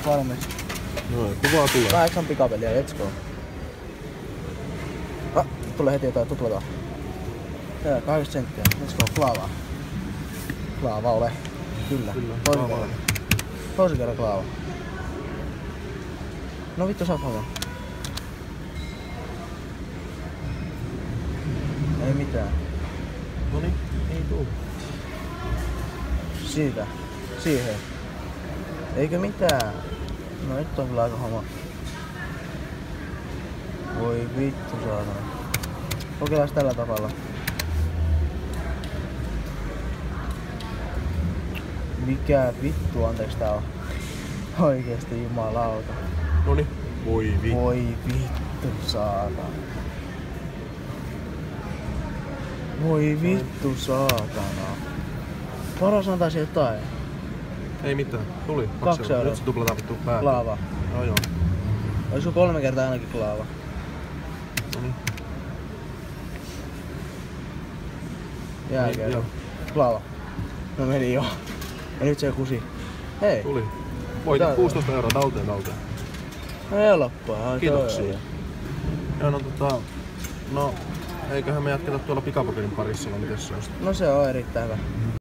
Valmis. No, kuvaa tulee. 8 pikapeliä, let's go. Tulee heti jotain tuplataan. Tää 80 senttiä, let's go, klaavaa. Klaava ole. Kyllä. Toisen kerran. Toisen kerran klaava. No vittu saat homma. Ei mitään. Noniin, ei tuu. Siitä. Siihen. Eikö mitään? No nyt on kyllä aika homma. Voi vittu saatana. Kokeillaan tällä tavalla. Mikä vittu anteeksi tää on? Oikeesti jumalauta. Noniin. Voi vittu. Voi vittu saatana. Voi vittu saatana. Paras antaisi jotain. Ei mitään. Tuli. 2 euroa. Nyt se tuplataan vittu päälle. Klaava. Joo. Olisiko 3 kertaa ainakin klaava? Noniin. Jälkeen. Joo. Klaava. No meni jo. Ja nyt se kusi. Hei. Tuli. Voitit 16 euroa talteen. No helppoa. Kiitoksia. Joo, no eiköhän me jatketa tuolla pikapokerin parissa vai mites se on? No se on erittäin hyvä.